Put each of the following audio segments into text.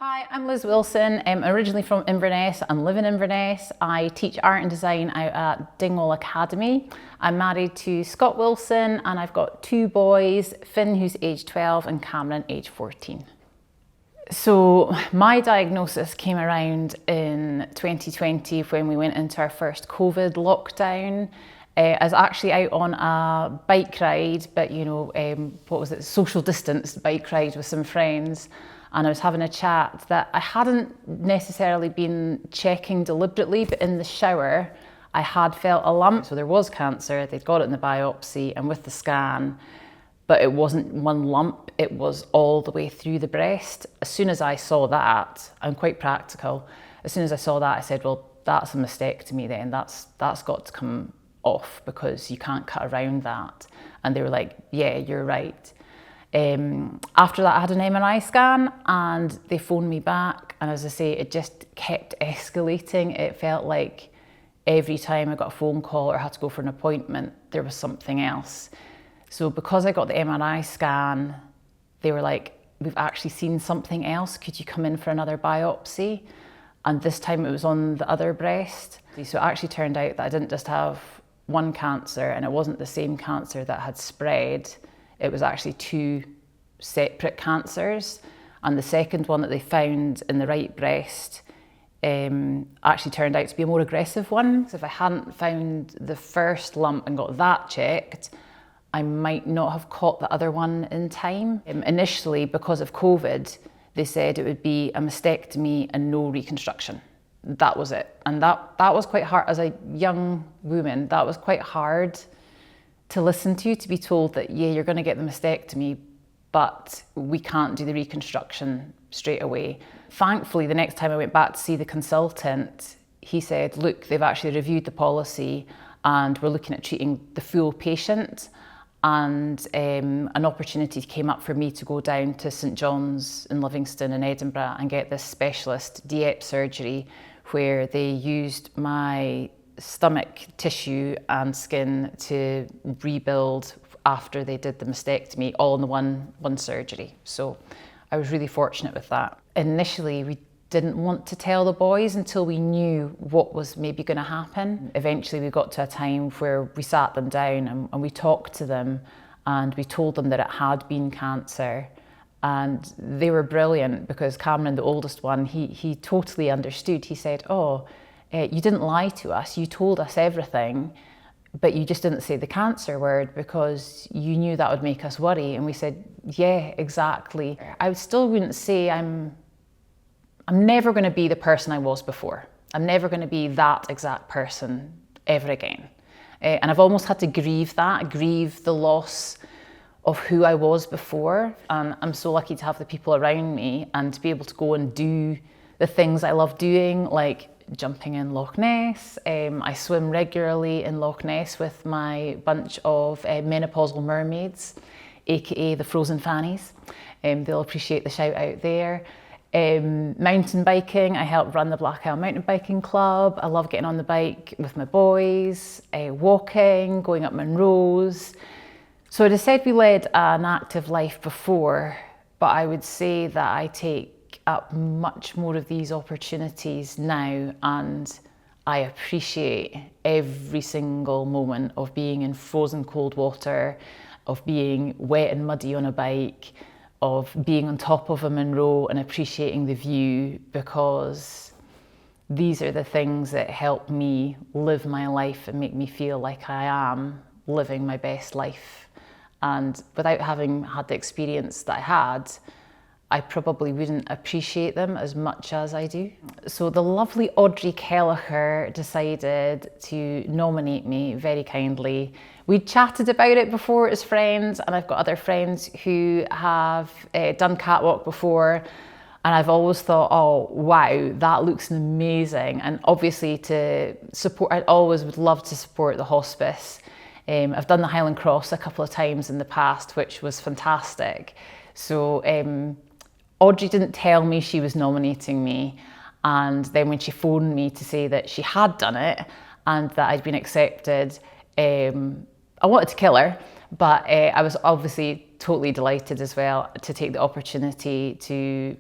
Hi, I'm Liz Wilson. I'm originally from Inverness and live in Inverness. I teach art and design out at Dingwall Academy. I'm married to Scott Wilson and I've got two boys, Finn who's age 12 and Cameron age 14. So my diagnosis came around in 2020 when we went into our first COVID lockdown. I was actually out on a bike ride, but social distanced bike ride with some friends. And I was having a chat that I hadn't necessarily been checking deliberately, but in the shower, I had felt a lump. So there was cancer, they'd got it in the biopsy and with the scan, but it wasn't one lump, it was all the way through the breast. As soon as I saw that, I'm quite practical, as soon as I saw that, I said, well, that's a mastectomy then, that's got to come off because you can't cut around that. And they were like, yeah, you're right. After that, I had an MRI scan and they phoned me back. And as I say, it just kept escalating. It felt like every time I got a phone call or had to go for an appointment, there was something else. So because I got the MRI scan, they were like, we've actually seen something else. Could you come in for another biopsy? And this time it was on the other breast. So it actually turned out that I didn't just have one cancer and it wasn't the same cancer that had spread. It was actually two separate cancers. And the second one that they found in the right breast actually turned out to be a more aggressive one. So if I hadn't found the first lump and got that checked, I might not have caught the other one in time. Initially, because of COVID, they said it would be a mastectomy and no reconstruction. That was it. And that was quite hard. As a young woman, that was quite hard to listen to be told that, yeah, you're going to get the mastectomy, but we can't do the reconstruction straight away. Thankfully, the next time I went back to see the consultant, he said, look, they've actually reviewed the policy and we're looking at treating the full patient. And an opportunity came up for me to go down to St John's in Livingston in Edinburgh and get this specialist DIEP surgery where they used my stomach tissue and skin to rebuild after they did the mastectomy, all in the one surgery. So I was really fortunate with that. Initially, we didn't want to tell the boys until we knew what was maybe going to happen. Eventually, we got to a time where we sat them down and we talked to them and we told them that it had been cancer. And they were brilliant because Cameron, the oldest one, he totally understood. He said, oh, you didn't lie to us, you told us everything, but you just didn't say the cancer word because you knew that would make us worry. And we said, yeah, exactly. I still wouldn't say I'm never going to be the person I was before. I'm never going to be that exact person ever again. And I've almost had to grieve the loss of who I was before. And I'm so lucky to have the people around me and to be able to go and do the things I love doing, like jumping in Loch Ness. I swim regularly in Loch Ness with my bunch of menopausal mermaids, aka the frozen fannies. They'll appreciate the shout out there. Mountain biking, I help run the Black Isle Mountain Biking Club. I love getting on the bike with my boys, walking, going up Munros. So I'd have said we led an active life before, but I would say that I take up much more of these opportunities now, and I appreciate every single moment of being in frozen cold water, of being wet and muddy on a bike, of being on top of a Munro and appreciating the view, because these are the things that help me live my life and make me feel like I am living my best life. And without having had the experience that I had, I probably wouldn't appreciate them as much as I do. So the lovely Audrey Kelleher decided to nominate me very kindly. We chatted about it before as friends, and I've got other friends who have done catwalk before, and I've always thought, oh wow, that looks amazing. And obviously to support, I always would love to support the hospice. I've done the Highland Cross a couple of times in the past, which was fantastic. So Audrey didn't tell me she was nominating me, and then when she phoned me to say that she had done it and that I'd been accepted, I wanted to kill her, but I was obviously totally delighted as well to take the opportunity to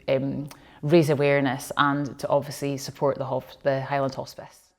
raise awareness and to obviously support the Highland Hospice.